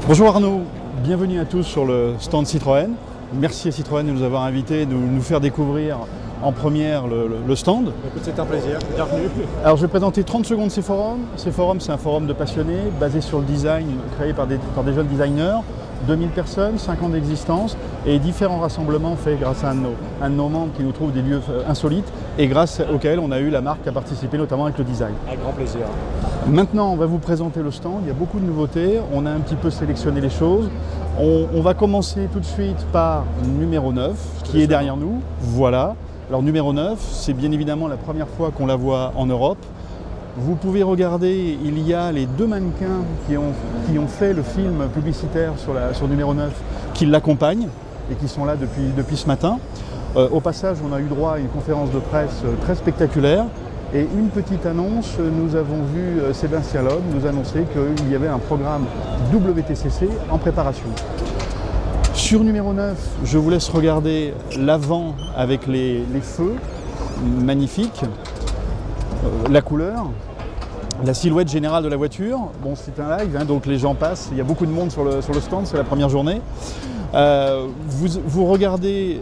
Bonjour Arnaud, bienvenue à tous sur le stand Citroën. Merci à Citroën de nous avoir invités, de nous faire découvrir en première le stand. Écoute, c'est un plaisir, bienvenue. Alors je vais présenter 30 secondes ces forums. Ces forums, c'est un forum de passionnés basé sur le design, créé par des jeunes designers. 2000 personnes, 5 ans d'existence et différents rassemblements faits grâce à un de nos membres qui nous trouve des lieux insolites et grâce auxquels on a eu la marque à participer notamment avec le design. Avec grand plaisir. Maintenant, on va vous présenter le stand. Il y a beaucoup de nouveautés. On a un petit peu sélectionné les choses. On va commencer tout de suite par numéro 9, qui est derrière nous. Voilà. Alors numéro 9, c'est bien évidemment la première fois qu'on la voit en Europe. Vous pouvez regarder, il y a les deux mannequins qui ont fait le film publicitaire sur numéro 9, qui l'accompagnent et qui sont là depuis ce matin. Au passage, on a eu droit à une conférence de presse très spectaculaire. Et une petite annonce, nous avons vu Sébastien Loeb nous annoncer qu'il y avait un programme WTCC en préparation. Sur numéro 9, je vous laisse regarder l'avant avec les feux, magnifiques, la couleur, la silhouette générale de la voiture. Bon, c'est un live, hein, donc les gens passent, il y a beaucoup de monde sur le stand, c'est la première journée. Vous regardez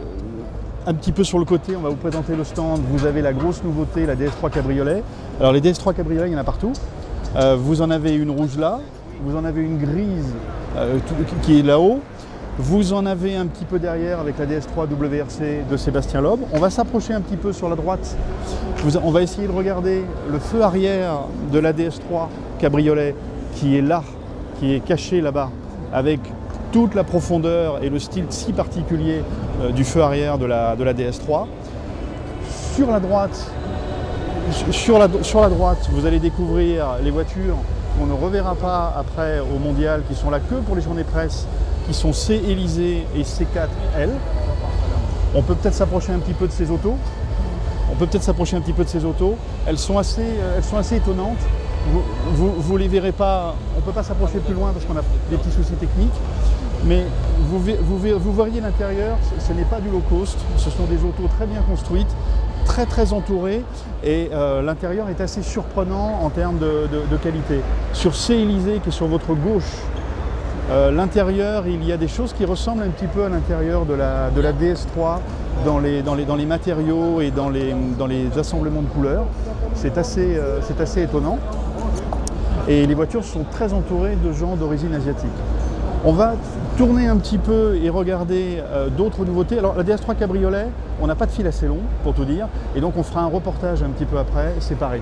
un petit peu sur le côté, on va vous présenter le stand. Vous avez la grosse nouveauté, la DS3 Cabriolet. Alors les DS3 Cabriolet, il y en a partout. Vous en avez une rouge là, vous en avez une grise qui est là-haut. Vous en avez un petit peu derrière avec la DS3 WRC de Sébastien Loeb. On va s'approcher un petit peu sur la droite. On va essayer de regarder le feu arrière de la DS3 Cabriolet qui est là, qui est caché là-bas, avec toute la profondeur et le style si particulier du feu arrière de la DS3. Sur la droite, vous allez découvrir les voitures qu'on ne reverra pas après au mondial, qui sont là que pour les journées presse, qui sont C-Élysée et C4L. On peut peut-être s'approcher un petit peu de ces autos. Elles sont assez étonnantes. Vous les verrez pas, on ne peut pas s'approcher plus loin parce qu'on a des petits soucis techniques. Mais vous verriez l'intérieur, ce n'est pas du low cost, ce sont des autos très bien construites, très entourées, et l'intérieur est assez surprenant en termes de qualité. Sur C-Élysée qui est sur votre gauche, l'intérieur, il y a des choses qui ressemblent un petit peu à l'intérieur de la DS3 dans les matériaux et dans les assemblements de couleurs. C'est assez étonnant. Et les voitures sont très entourées de gens d'origine asiatique. On va tourner un petit peu et regarder d'autres nouveautés. Alors la DS3 Cabriolet, on n'a pas de fil assez long pour tout dire, et donc on fera un reportage un petit peu après, séparé.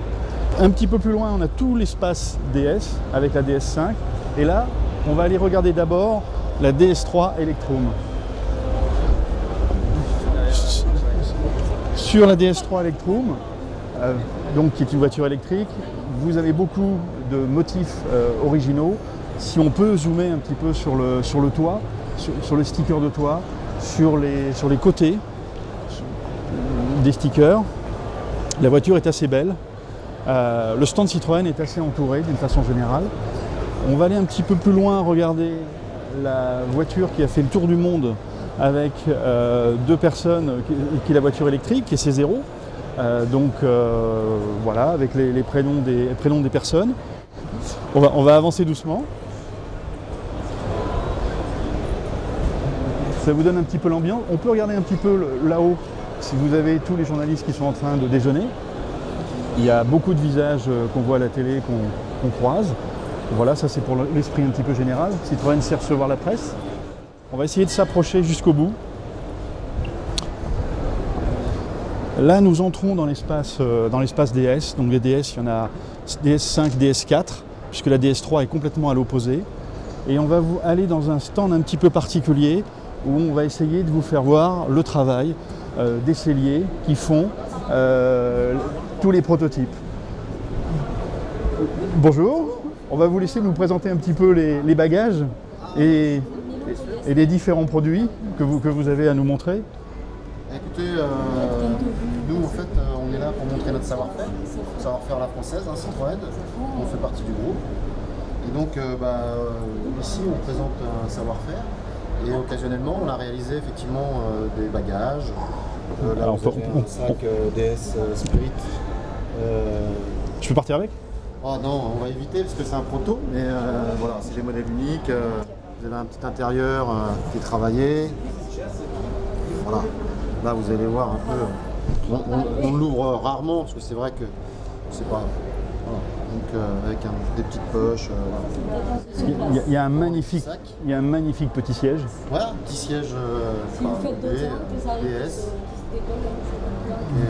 Un petit peu plus loin, on a tout l'espace DS avec la DS5, et là, on va aller regarder d'abord la DS3 Electrum. Sur la DS3 Electrum, donc qui est une voiture électrique, vous avez beaucoup de motifs originaux. Si on peut zoomer un petit peu sur le toit, sur le sticker de toit, sur les côtés des stickers, la voiture est assez belle. Le stand Citroën est assez entouré d'une façon générale. On va aller un petit peu plus loin, regarder la voiture qui a fait le tour du monde avec deux personnes, qui est la voiture électrique, et c'est zéro. Voilà, avec les prénoms des personnes. On va avancer doucement. Ça vous donne un petit peu l'ambiance. On peut regarder un petit peu là-haut, si vous avez tous les journalistes qui sont en train de déjeuner. Il y a beaucoup de visages qu'on voit à la télé, qu'on croise. Voilà, ça c'est pour l'esprit un petit peu général. Citroën sait recevoir la presse. On va essayer de s'approcher jusqu'au bout. Là, nous entrons dans l'espace DS. Donc les DS, il y en a DS5, DS4, puisque la DS3 est complètement à l'opposé. Et on va aller dans un stand un petit peu particulier, où on va essayer de vous faire voir le travail des selliers qui font tous les prototypes. Bonjour, on va vous laisser nous présenter un petit peu les bagages et les différents produits que vous avez à nous montrer. Écoutez, nous en fait on est là pour montrer notre savoir-faire à la française, hein, Citroën, on fait partie du groupe. Et donc ici on présente un savoir-faire. Et occasionnellement, on a réalisé effectivement des bagages. Là, Alors, vous avez un sac DS Spirit. Je peux partir avec? Oh non, on va éviter parce que c'est un proto, mais voilà, c'est des modèles uniques. Vous avez un petit intérieur qui est travaillé. Voilà. Là, vous allez voir un peu. On l'ouvre rarement parce que c'est vrai que c'est pas. Voilà. Donc avec des petites poches. Voilà. Il y a un magnifique petit siège. Voilà, un petit siège DS. Et,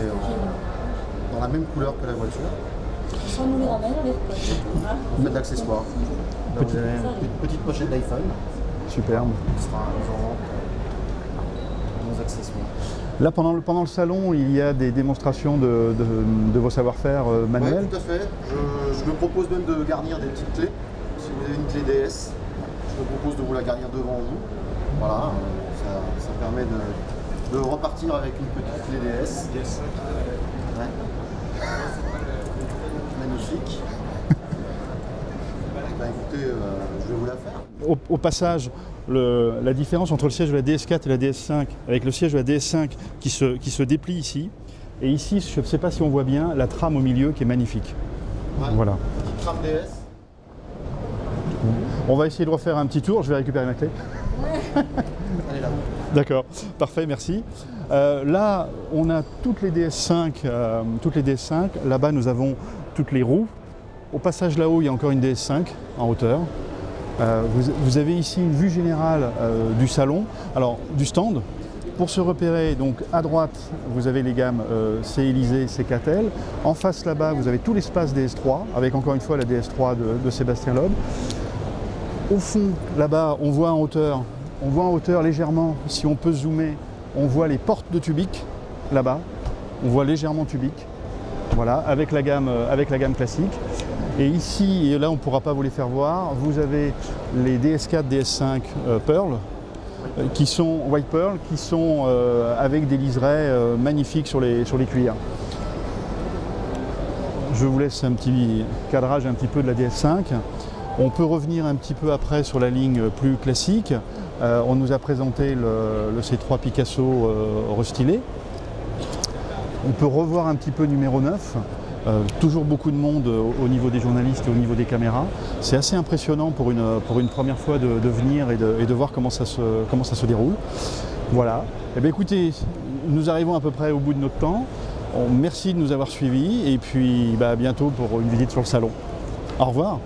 dans la même couleur que la voiture. Vous faites de l'accessoire. Vous avez une petite pochette d'iPhone. Superbe. Ce sera nos accessoires. Là, pendant le salon, il y a des démonstrations de vos savoir-faire manuels. Oui, tout à fait. Je me propose même de garnir des petites clés. Si vous avez une clé DS, je me propose de vous la garnir devant vous. Voilà, ça permet de repartir avec une petite clé DS. Ouais. Magnifique. Bah, écoutez, je vais vous la faire. Au passage, la différence entre le siège de la DS4 et la DS5, avec le siège de la DS5 qui se déplie ici, et ici, je ne sais pas si on voit bien, la trame au milieu qui est magnifique. Ouais. Voilà. Petite trame DS. On va essayer de refaire un petit tour, je vais récupérer ma clé. Elle est là. D'accord, parfait, merci. Là, on a toutes les DS5. Là-bas, nous avons toutes les roues. Au passage là-haut, il y a encore une DS5 en hauteur. Vous avez ici une vue générale du salon, alors du stand. Pour se repérer, donc à droite, vous avez les gammes C-Élysée, C4L. En face là-bas, vous avez tout l'espace DS3, avec encore une fois la DS3 de Sébastien Loeb. Au fond, là-bas, on voit en hauteur légèrement, si on peut zoomer, on voit les portes de Tubic, là-bas. On voit légèrement Tubic, voilà, avec la gamme classique. Et ici, et là on ne pourra pas vous les faire voir, vous avez les DS4, DS5 Pearl, qui sont White Pearl, qui sont avec des liserés magnifiques sur les cuirs. Je vous laisse un petit cadrage un petit peu de la DS5. On peut revenir un petit peu après sur la ligne plus classique. On nous a présenté le C3 Picasso restylé. On peut revoir un petit peu numéro 9. Toujours beaucoup de monde au niveau des journalistes et au niveau des caméras. C'est assez impressionnant pour une première fois de venir et de voir comment ça se déroule. Voilà. Eh bien, écoutez, nous arrivons à peu près au bout de notre temps. Merci de nous avoir suivis et puis à bientôt pour une visite sur le salon. Au revoir.